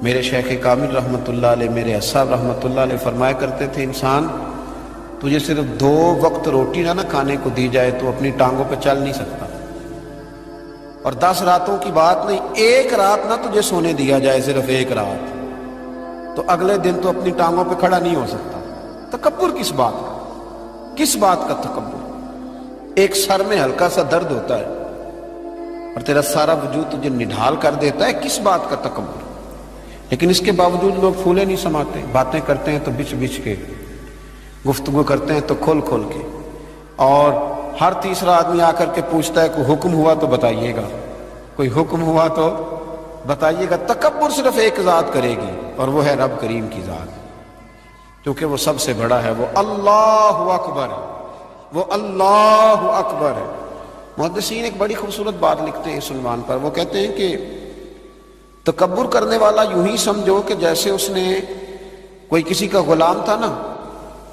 میرے شیخ کامل رحمۃ اللہ علیہ، میرے اصحاب رحمۃ اللہ علیہ فرمایا کرتے تھے، انسان تجھے صرف 2 وقت روٹی نہ کھانے کو دی جائے تو اپنی ٹانگوں پہ چل نہیں سکتا، اور 10 راتوں کی بات نہیں، 1 رات نہ تجھے سونے دیا جائے، صرف 1 رات، تو اگلے دن تو اپنی ٹانگوں پہ کھڑا نہیں ہو سکتا۔ تکبر کس بات کا؟ کس بات کا تکبر؟ ایک سر میں ہلکا سا درد ہوتا ہے اور تیرا سارا وجود تجھے نڈھال کر دیتا ہے، کس بات کا تکبر؟ لیکن اس کے باوجود لوگ پھولے نہیں سماتے، باتیں کرتے ہیں تو بچ بچ کے، گفتگو کرتے ہیں تو کھول کھول کے، اور ہر تیسرا آدمی آ کر کے پوچھتا ہے کوئی حکم ہوا تو بتائیے گا، کوئی حکم ہوا تو بتائیے گا۔ تکبر صرف ایک ذات کرے گی، اور وہ ہے رب کریم کی ذات، کیونکہ وہ سب سے بڑا ہے، وہ اللہ اکبر ہے، وہ اللہ اکبر ہے۔ محدثین ایک بڑی خوبصورت بات لکھتے ہیں اس عنوان پر، وہ کہتے ہیں کہ تکبر کرنے والا یوں ہی سمجھو کہ جیسے اس نے کوئی کسی کا غلام تھا نا،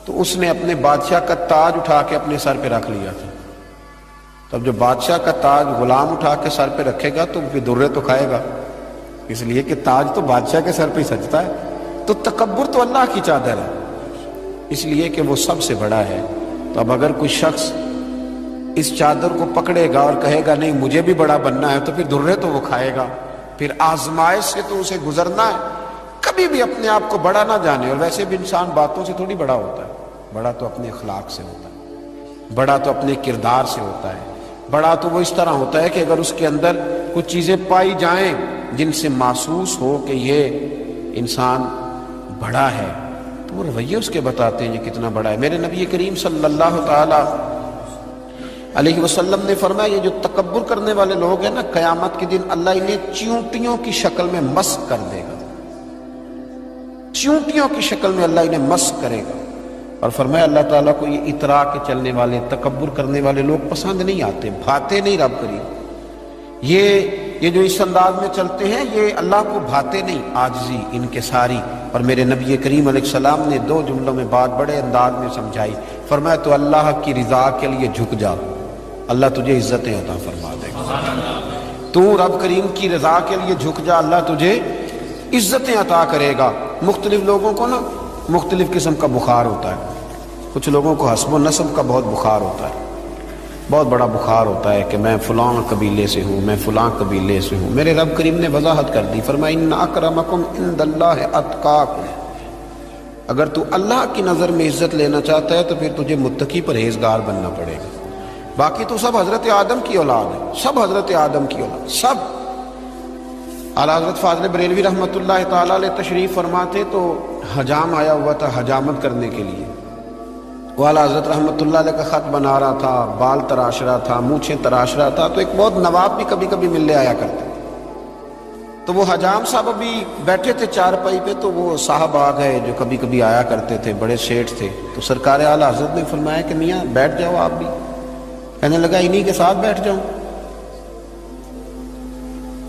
تو اس نے اپنے بادشاہ کا تاج اٹھا کے اپنے سر پہ رکھ لیا تھا۔ تب جو بادشاہ کا تاج غلام اٹھا کے سر پہ رکھے گا تو وہ درے تو کھائے گا، اس لیے کہ تاج تو بادشاہ کے سر پہ ہی سجتا ہے۔ تو تکبر تو اللہ کی چادر ہے، اس لیے کہ وہ سب سے بڑا ہے۔ تو اب اگر کوئی شخص اس چادر کو پکڑے گا اور کہے گا نہیں مجھے بھی بڑا بننا ہے، تو پھر درے تو وہ کھائے گا، پھر آزمائش سے تو اسے گزرنا ہے۔ کبھی بھی اپنے آپ کو بڑا نہ جانے، اور ویسے بھی انسان باتوں سے تھوڑی بڑا ہوتا ہے، بڑا تو اپنے اخلاق سے ہوتا ہے، بڑا تو اپنے کردار سے ہوتا ہے، بڑا تو وہ اس طرح ہوتا ہے کہ اگر اس کے اندر کچھ چیزیں پائی جائیں جن سے محسوس ہو کہ یہ انسان بڑا ہے، تو وہ رویے اس کے بتاتے ہیں یہ کتنا بڑا ہے۔ میرے نبی کریم صلی اللہ تعالی علیہ وسلم نے فرمایا یہ جو تکبر کرنے والے لوگ ہیں نا، قیامت کے دن اللہ انہیں چیونٹیوں کی شکل میں مسخ کر دے گا، چیونٹیوں کی شکل میں اللہ انہیں مسخ کرے گا، اور فرمایا اللہ تعالیٰ کو یہ اترا کے چلنے والے، تکبر کرنے والے لوگ پسند نہیں آتے، بھاتے نہیں رب کریم، یہ جو اس انداز میں چلتے ہیں یہ اللہ کو بھاتے نہیں، عاجزی انکساری۔ اور میرے نبی کریم علیہ السلام نے 2 جملوں میں بات بڑے انداز میں سمجھائی، فرمایا تو اللہ کی رضا کے لیے جھک جا، اللہ تجھے عزتیں عطا فرما دے گا۔ تو رب کریم کی رضا کے لیے جھک جا، اللہ تجھے عزتیں عطا کرے گا۔ مختلف لوگوں کو نا مختلف قسم کا بخار ہوتا ہے، کچھ لوگوں کو حسب و نسب کا بہت بخار ہوتا ہے، بہت بڑا بخار ہوتا ہے کہ میں فلاں قبیلے سے ہوں، میں فلاں قبیلے سے ہوں۔ میرے رب کریم نے وضاحت کر دی، فرمایا ان اکرمکم عند اللہ اتقاکم، اگر تو اللہ کی نظر میں عزت لینا چاہتا ہے تو پھر تجھے متقی پرہیزگار بننا پڑے گا۔ باقی تو سب حضرت آدم کی اولاد ہے، سب حضرت آدم کی اولاد، سب۔ اعلیٰ حضرت فاضل بریلوی رحمۃ اللہ تعالیٰ علیہ تشریف فرماتے تو حجام آیا ہوا تھا حجامت کرنے کے لیے، وہ اعلیٰ حضرت رحمۃ اللہ علیہ کا خط بنا رہا تھا، بال تراش رہا تھا، مونچھیں تراش رہا تھا، تو ایک بہت نواب بھی کبھی کبھی ملنے آیا کرتے، تو وہ حجام صاحب ابھی بیٹھے تھے چارپائی پہ، تو وہ صاحب آ گئے جو کبھی کبھی آیا کرتے تھے، بڑے سیٹھ تھے، تو سرکار اعلیٰ حضرت نے فرمایا کہ میاں بیٹھ جاؤ آپ بھی، کہنے لگا انہی کے ساتھ بیٹھ جاؤں۔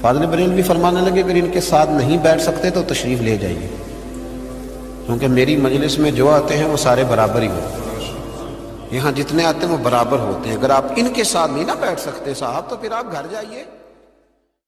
فاضل بریلوی فرمانے لگے اگر ان کے ساتھ نہیں بیٹھ سکتے تو تشریف لے جائیے، کیونکہ میری مجلس میں جو آتے ہیں وہ سارے برابر ہی ہوتے ہیں، یہاں جتنے آتے ہیں وہ برابر ہوتے ہیں، اگر آپ ان کے ساتھ نہیں نہ بیٹھ سکتے صاحب تو پھر آپ گھر جائیے۔